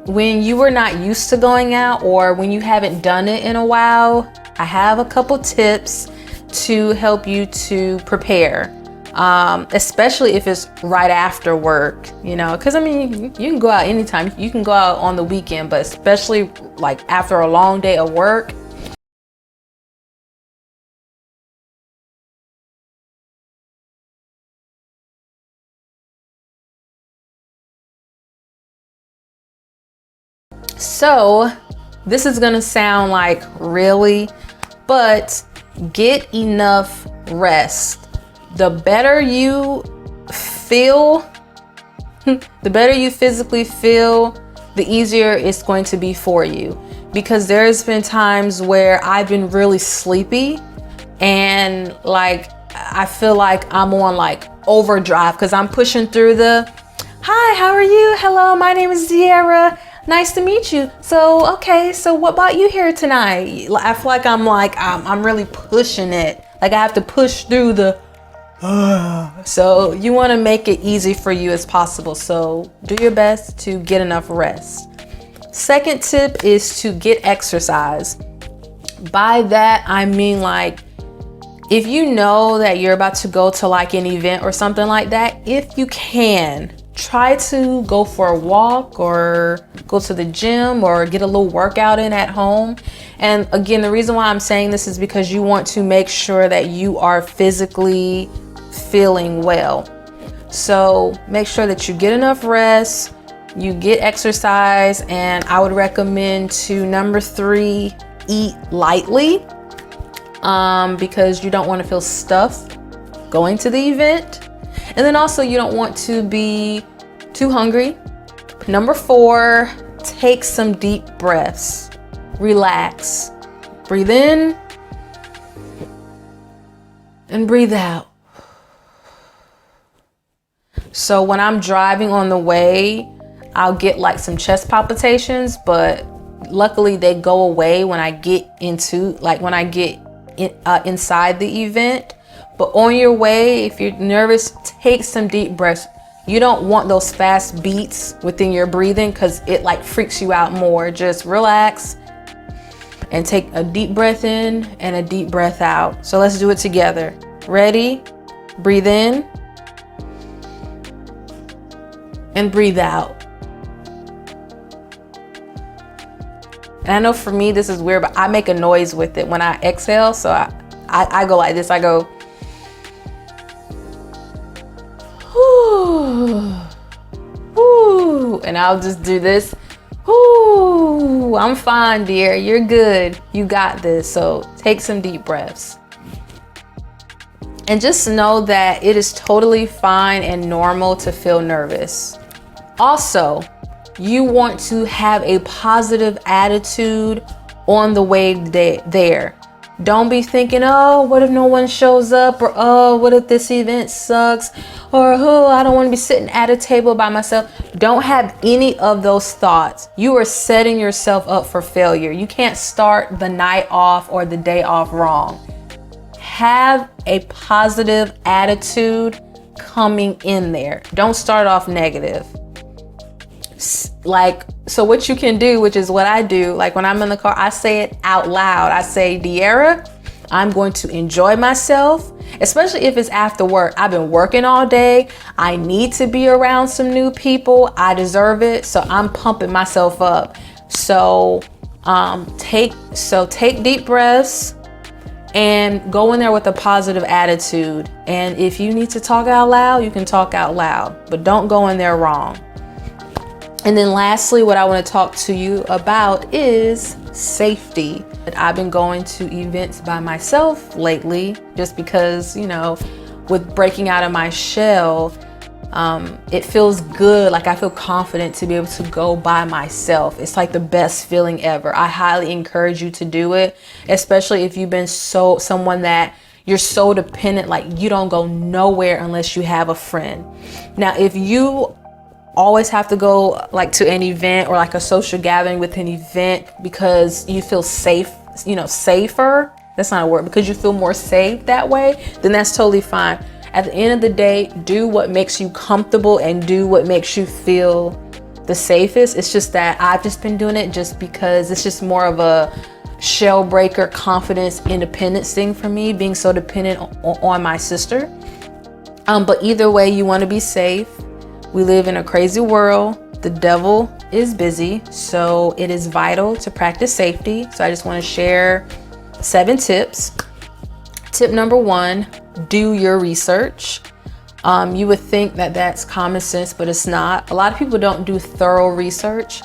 when you are not used to going out or when you haven't done it in a while, I have a couple tips to help you to prepare, especially if it's right after work, you know, because I mean, you can go out anytime. You can go out on the weekend, but especially like after a long day of work. So this is gonna sound like really, but get enough rest. The better you feel, the better you physically feel, the easier it's going to be for you. Because there's been times where I've been really sleepy and like I feel like I'm on like overdrive because I'm pushing through the, hi, how are you? Hello, my name is Sierra. Nice to meet you. So, okay, so what brought you here tonight? I feel like I'm really pushing it. Like I have to push through the, so you want to make it easy for you as possible. So do your best to get enough rest. Second tip is to get exercise. By that, I mean like, if you know that you're about to go to like an event or something like that, if you can, try to go for a walk or go to the gym or get a little workout in at home. And again, the reason why I'm saying this is because you want to make sure that you are physically feeling well. So make sure that you get enough rest, you get exercise, and I would recommend to number 3, eat lightly, because you don't want to feel stuffed going to the event. And then also you don't want to be too hungry. Number 4, take some deep breaths. Relax. Breathe in and breathe out. So when I'm driving on the way, I'll get like some chest palpitations, but luckily they go away when I get inside the event. But on your way, if you're nervous, take some deep breaths. You don't want those fast beats within your breathing because it like freaks you out more. Just relax and take a deep breath in and a deep breath out. So let's do it together. Ready? Breathe in and breathe out. And I know for me this is weird, but I make a noise with it when I exhale. So I go like this. I go, and I'll just do this. I'm fine, dear. You're good. You got this. So take some deep breaths. And just know that it is totally fine and normal to feel nervous. Also, you want to have a positive attitude on the way there. Don't be thinking, oh, what if no one shows up? Or, oh, what if this event sucks? Or, oh, I don't want to be sitting at a table by myself. Don't have any of those thoughts. You are setting yourself up for failure. You can't start the night off or the day off wrong. Have a positive attitude coming in there. Don't start off negative. Like, so what you can do, which is what I do, like when I'm in the car, I say it out loud. I say, De'Ara, I'm going to enjoy myself, especially if it's after work. I've been working all day. I need to be around some new people. I deserve it. So I'm pumping myself up. So take deep breaths and go in there with a positive attitude. And if you need to talk out loud, you can talk out loud, but don't go in there wrong. And then lastly, what I want to talk to you about is safety. I've been going to events by myself lately just because, you know, with breaking out of my shell, it feels good. Like I feel confident to be able to go by myself. It's like the best feeling ever. I highly encourage you to do it, especially if you've been someone that you're so dependent, like you don't go nowhere unless you have a friend. Now, if you always have to go like to an event or like a social gathering with an event because you feel safe, you know, safer, that's not a word, because you feel more safe that way, then that's totally fine. At the end of the day, do what makes you comfortable and do what makes you feel the safest. It's just that I've just been doing it just because it's just more of a shell breaker, confidence, independence thing for me, being so dependent on my sister. But either way, you want to be safe. We live in a crazy world. The devil is busy, so it is vital to practice safety. So I just want to share 7 tips. Tip number 1, do your research. You would think that that's common sense, but it's not. A lot of people don't do thorough research.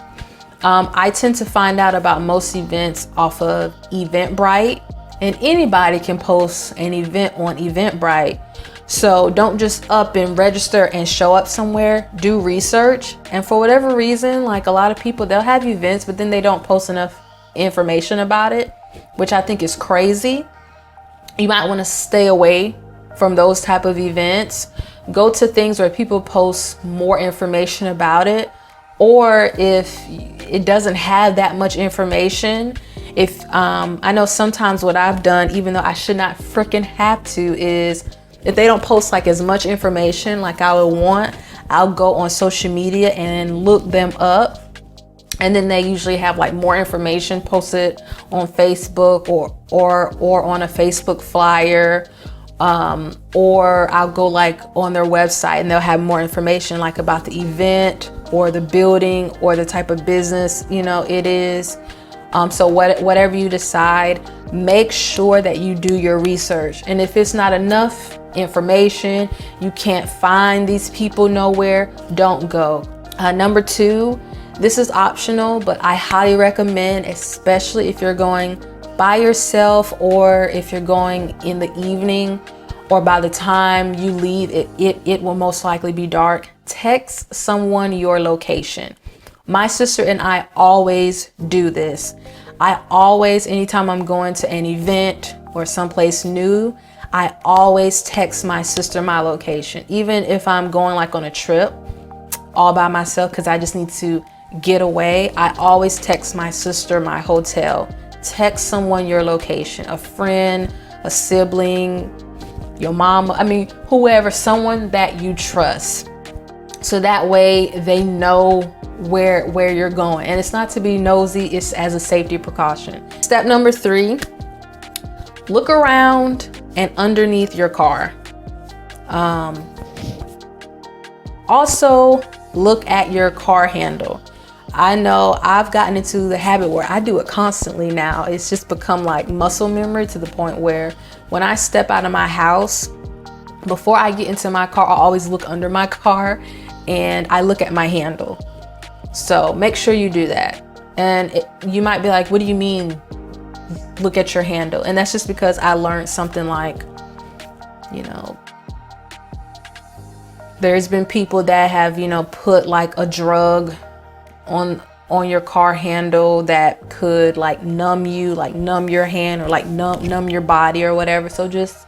I tend to find out about most events off of Eventbrite, and anybody can post an event on Eventbrite. So don't just up and register and show up somewhere. Do research. And for whatever reason, like a lot of people, they'll have events, but then they don't post enough information about it, which I think is crazy. You might want to stay away from those type of events. Go to things where people post more information about it. Or if it doesn't have that much information, if I know sometimes what I've done, even though I should not freaking have to, is if they don't post like as much information like I would want, I'll go on social media and look them up. And then they usually have like more information posted on Facebook or on a Facebook flyer. Or I'll go like on their website and they'll have more information like about the event or the building or the type of business, it is. So whatever you decide, make sure that you do your research. And if it's not enough information, you can't find these people nowhere, don't go. Number 2, this is optional, but I highly recommend, especially if you're going by yourself or if you're going in the evening or by the time you leave, it will most likely be dark. Text someone your location. My sister and I always do this. I always, anytime I'm going to an event or someplace new, I always text my sister my location. Even if I'm going like on a trip all by myself because I just need to get away, I always text my sister my hotel. Text someone your location, a friend, a sibling, your mama, whoever, someone that you trust. So that way they know where you're going. And it's not to be nosy, it's as a safety precaution. Step number 3, look around and underneath your car. Also, look at your car handle. I know I've gotten into the habit where I do it constantly now. It's just become like muscle memory to the point where when I step out of my house, before I get into my car, I always look under my car and I look at my handle. So make sure you do that. And you might be like, what do you mean look at your handle? And that's just because I learned something like, there's been people that have, put like a drug on your car handle that could like numb you, like numb your hand or like numb your body or whatever. So just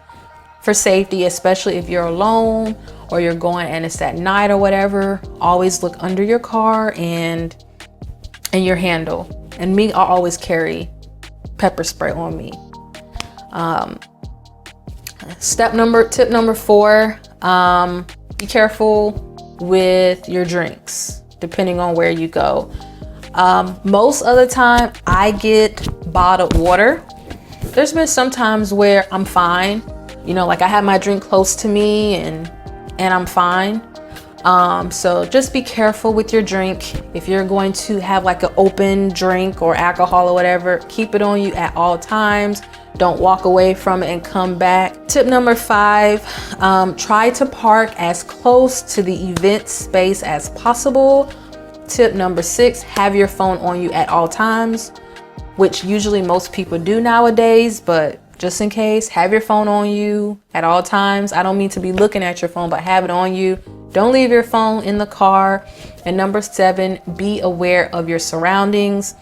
for safety, especially if you're alone or you're going and it's at night or whatever, always look under your car and your handle. And me, I always carry pepper spray on me. Tip number 4, be careful with your drinks, depending on where you go. Most of the time I get bottled water. There's been some times where I'm fine, like I have my drink close to me and I'm fine. So just be careful with your drink. If you're going to have like an open drink or alcohol or whatever, keep it on you at all times. Don't walk away from it and come back. Tip number 5, try to park as close to the event space as possible. Tip number 6, have your phone on you at all times, which usually most people do nowadays, but just in case, have your phone on you at all times. I don't mean to be looking at your phone, but have it on you. Don't leave your phone in the car. And number 7, be aware of your surroundings.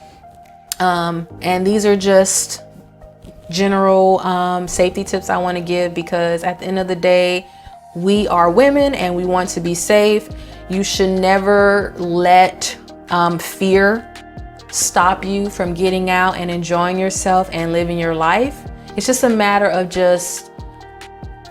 And these are just general safety tips I want to give, because at the end of the day, we are women and we want to be safe. You should never let fear stop you from getting out and enjoying yourself and living your life. It's just a matter of just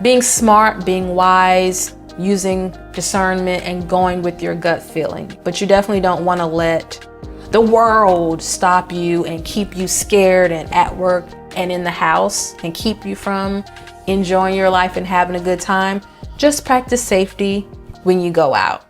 being smart, being wise, using discernment and going with your gut feeling. But you definitely don't want to let the world stop you and keep you scared and at work and in the house and keep you from enjoying your life and having a good time. Just practice safety when you go out.